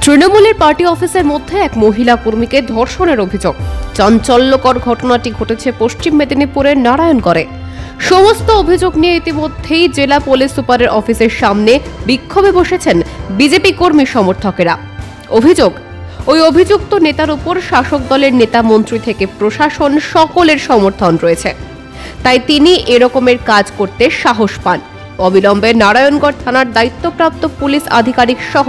তৃণমূলের পার্টি অফিসের মধ্যে এক মহিলা কর্মীকে ধর্ষণের অভিযোগ। চাঞ্চল্যকর ঘটনাটি ঘটেছে পশ্চিম মেদিনীপুরের নারায়ণগড়ে। সমস্ত অভিযোগ নিয়ে ইতিমধ্যেই জেলা পুলিশ সুপারের অফিসের সামনে বিক্ষোভে বসেছেন বিজেপি কর্মী সমর্থকেরা। অভিযোগ, ওই অভিযুক্ত নেতার উপর শাসক দলের নেতা মন্ত্রী থেকে প্রশাসন সকলের সমর্থন রয়েছে, তাই তিনি এরকমের কাজ করতে সাহস পান। অবিলম্বে নারায়ণগড় থানার দায়িত্বপ্রাপ্ত পুলিশ আধিকারিক সহ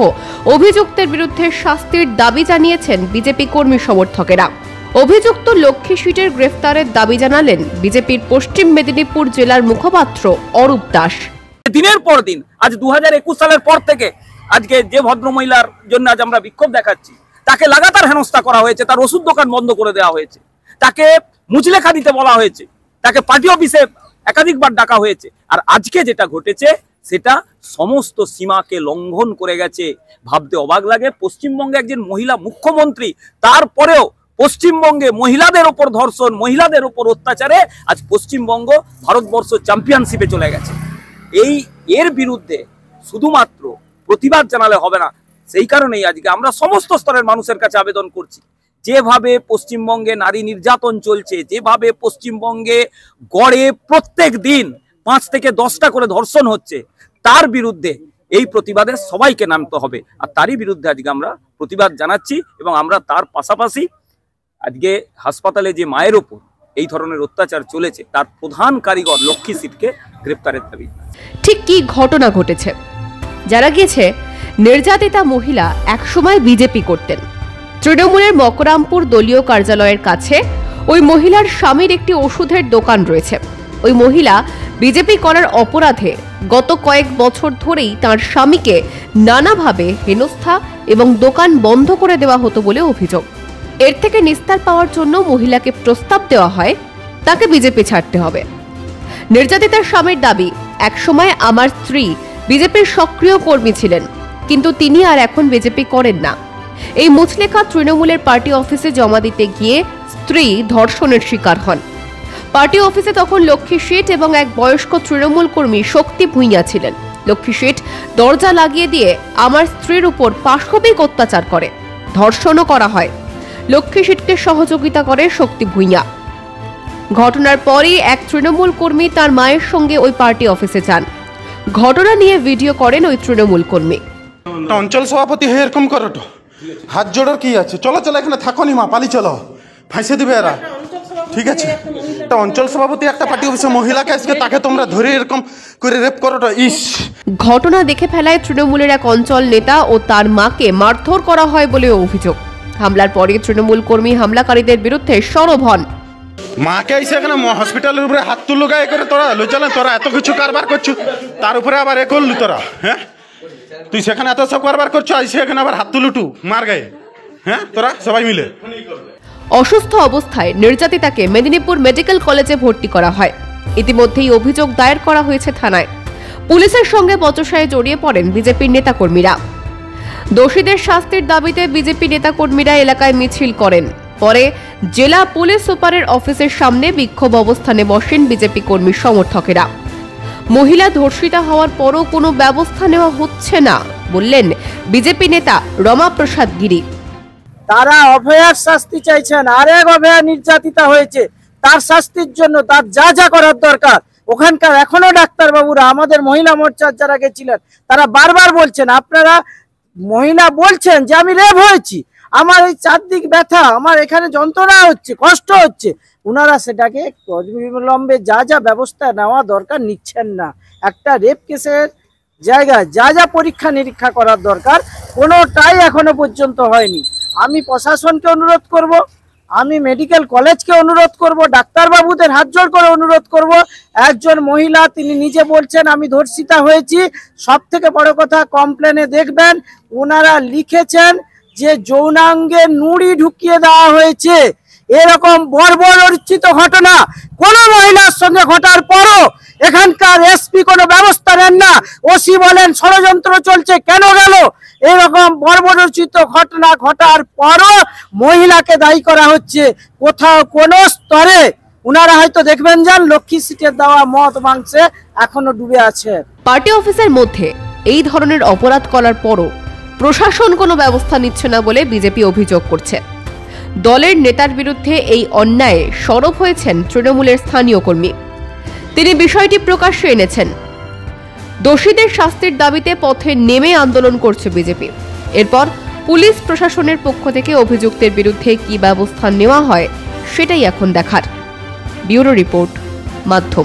অভিযুক্তের বিরুদ্ধে শাস্তির দাবি জানিয়েছেন বিজেপি কর্মী সমর্থকেরা। অভিযুক্ত লক্ষ্মী সিটের গ্রেফতারের দাবি জানালেন বিজেপির পশ্চিম মেদিনীপুর জেলার মুখপাত্র অরূপ দাস। দিনের পর দিন আজ 2021 সালের পর থেকে আজকে যে ভদ্রমহিলার জন্য আজ আমরা বিক্ষোভ দেখাচ্ছি, তাকে লাগাতার হেনস্থা করা হয়েছে, তার ওষুধ দোকান বন্ধ করে দেওয়া হয়েছে, তাকে মুচলেখা দিতে বলা হয়েছে, তাকে পার্টি অফিসে একাধিকবার ডাকা হয়েছে। আর আজকে যেটা ঘটেছে সেটা সমস্ত সীমাকে লঙ্ঘন করে গেছে। ভাবতে অবাক লাগে, পশ্চিমবঙ্গে একজন মহিলা মুখ্যমন্ত্রী, তারপরেও পশ্চিমবঙ্গে মহিলাদের ওপর ধর্ষণ, মহিলাদের ওপর অত্যাচারে আজ পশ্চিমবঙ্গ ভারতবর্ষ চ্যাম্পিয়নশিপে চলে গেছে। এর বিরুদ্ধে শুধুমাত্র প্রতিবাদ জানালে হবে না, সেই কারণেই আজকে আমরা সমস্ত স্তরের মানুষের কাছে আবেদন করছি। যেভাবে পশ্চিমবঙ্গে নারী নির্যাতন চলছে, যেভাবে পশ্চিমবঙ্গে গড়ে প্রত্যেক দিন 5 থেকে 10টা করে ধর্ষণ হচ্ছে, তার বিরুদ্ধে এই প্রতিবাদে সবাইকে নামতে হবে। আর তারই বিরুদ্ধে আজকে আমরা প্রতিবাদ জানাচ্ছি এবং আমরা তার পাশাপাশি আজকে হাসপাতালে যে মায়ের ওপর এই ধরনের অত্যাচার চলেছে তার প্রধান কারিগর লক্ষ্মী সিটকে গ্রেপ্তারের দাবি। ঠিক কি ঘটনা ঘটেছে? যারা গিয়েছে, নির্যাতিতা মহিলা একসময় বিজেপি করতেন। তৃণমূলের মকরামপুর দলীয় কার্যালয়ের কাছে ওই মহিলার স্বামীর একটি ওষুধের দোকান রয়েছে। ওই মহিলা বিজেপি করার অপরাধে গত কয়েক বছর ধরেই তার স্বামীকে নানাভাবে হেনস্থা এবং দোকান বন্ধ করে দেওয়া হতো বলে অভিযোগ। এর থেকে নিস্তার পাওয়ার জন্য মহিলাকে প্রস্তাব দেওয়া হয় তাকে বিজেপি ছাড়তে হবে। নির্যাতিতার স্বামীর দাবি, একসময় আমার স্ত্রী বিজেপির সক্রিয় কর্মী ছিলেন, কিন্তু তিনি আর এখন বিজেপি করেন না। এই মুচলেখা তৃণমূলের পার্টি অফিসে জমা দিতে গিয়ে স্ত্রী ধর্ষণের শিকার হন। পার্টি অফিসে তখন লক্ষ্মী শেঠ এবং এক বয়স্ক তৃণমূল কর্মী শক্তি ভূঁইয়া ছিলেন। লক্ষ্মী শেঠ দরজা লাগিয়ে দিয়ে আমার স্ত্রীর উপর পাশবিক অত্যাচার করে, ধর্ষণও করা হয়। লক্ষ্মী শেঠকে সহযোগিতা করে শক্তি ভূঁইয়া। ঘটনার পরই এক তৃণমূল কর্মী তার মায়ের সঙ্গে ওই পার্টি অফিসে যান। ঘটনা নিয়ে ভিডিও করেন ওই তৃণমূল কর্মী। অঞ্চল সভাপতি হয়ে এরকম করো তো, হাত জোড়ার কি আছে? চলো চলো, এখানে থাকো নি মা, পালি চলো, ফাঁসে দিবে এরা। ঠিক আছে, অঞ্চল সভাপতি একটা পার্টি অফিসে মহিলাকে আজকে তাকে তোমরা ধরে এরকম করে রেপ করো তো। ইস! ঘটনা দেখে ফেলায় তৃণমূলের এক অঞ্চল নেতা ও তার মাকে মারধর করা হয় বলে অভিযোগ। হামলার পরে তৃণমূল কর্মী হামলাকারীদের বিরুদ্ধে সরব হন। মাকে এসে এখানে হসপিটালের উপরে হাত তুললো গায়ে করে, তোরা লুচালেন, তোরা এত কিছু কারবার করছো, তার উপরে আবার এ করলু তোরা। হ্যাঁ, তুই সেখানে এত সব কারবার করছো, এসে এখানে আবার হাত তুলুটু মার গায়ে। হ্যাঁ, তোরা সবাই মিলে। অসুস্থ অবস্থায় নির্যাতিতাকে মেদিনীপুর মেডিকেল কলেজে ভর্তি করা হয়। ইতিমধ্যেই অভিযোগ দায়ের করা হয়েছে থানায়। পুলিশের সঙ্গে বচসায় জড়িয়ে পড়েন বিজেপির নেতাকর্মীরা। দোষীদের শাস্তির দাবিতে বিজেপি নেতাকর্মীরা এলাকায় মিছিল করেন। পরে জেলা পুলিশ সুপারের অফিসের সামনে বিক্ষোভ অবস্থানে বসেন বিজেপি কর্মী সমর্থকেরা। মহিলা ধর্ষিতা হওয়ার পরও কোনো ব্যবস্থা নেওয়া হচ্ছে না বললেন বিজেপি নেতা রমাপ্রসাদ গিরি। তারা অভয়ার শাস্তি চাইছেন, আরেক অভয়া নির্যাতিতা হয়েছে, তার শাস্তির জন্য তার যা যা করার দরকার ওখানকার এখনো ডাক্তারবাবুরা, আমাদের মহিলা মোর্চার যারা গেছিলেন তারা বারবার বলছেন, আপনারা মহিলা বলছেন যে আমি রেপ হয়েছি, আমার এই চারদিক ব্যথা, আমার এখানে যন্ত্রণা হচ্ছে, কষ্ট হচ্ছে, ওনারা সেটাকে অবিলম্বে যা যা ব্যবস্থা নেওয়া দরকার নিচ্ছেন না। একটা রেপ কেসের জায়গায় যা যা পরীক্ষা নিরীক্ষা করার দরকার কোনোটাই এখনো পর্যন্ত হয়নি। আমি প্রশাসনকে অনুরোধ করব, আমি মেডিকেল কলেজকে অনুরোধ করব, ডাক্তারবাবুদের হাত জোড় করে অনুরোধ করব। একজন মহিলা তিনি নিজে বলছেন আমি ধর্ষিতা হয়েছি। সব থেকে বড় কথা, কমপ্লেনে দেখবেন ওনারা লিখেছেন যে যৌনাঙ্গে নুড়ি ঢুকিয়ে দেওয়া হয়েছে। এরকম বর্বরচিত ঘটনা কোনো মহিলার সঙ্গে ঘটার পরও এখানকার এসপি কোনো ব্যবস্থা নেন না। ওসি বলেন ষড়যন্ত্র চলছে, কেন গেল? এরকম বর্বরচিত ঘটনা ঘটার পরও মহিলাকে দায়ী করা হচ্ছে। কোথাও কোনো স্তরে উনারা হয়তো দেখবেন যান লক্ষ্মী সিটের দেওয়া মদ মাংসে এখনো ডুবে আছে। পার্টি অফিসের মধ্যে এই ধরনের অপরাধ করার পরও প্রশাসন কোনো ব্যবস্থা নিচ্ছে না বলে বিজেপি অভিযোগ করছে। দলের নেতার বিরুদ্ধে এই অন্যায়ে সরব হয়েছেন তৃণমূলের স্থানীয় কর্মী। তিনি বিষয়টি প্রকাশ্যে এনেছেন। দোষীদের শাস্তির দাবিতে পথে নেমে আন্দোলন করছে বিজেপি। এরপর পুলিশ প্রশাসনের পক্ষ থেকে অভিযুক্তের বিরুদ্ধে কি ব্যবস্থা নেওয়া হয় সেটাই এখন দেখার। ব্যুরো রিপোর্ট, মাধ্যম।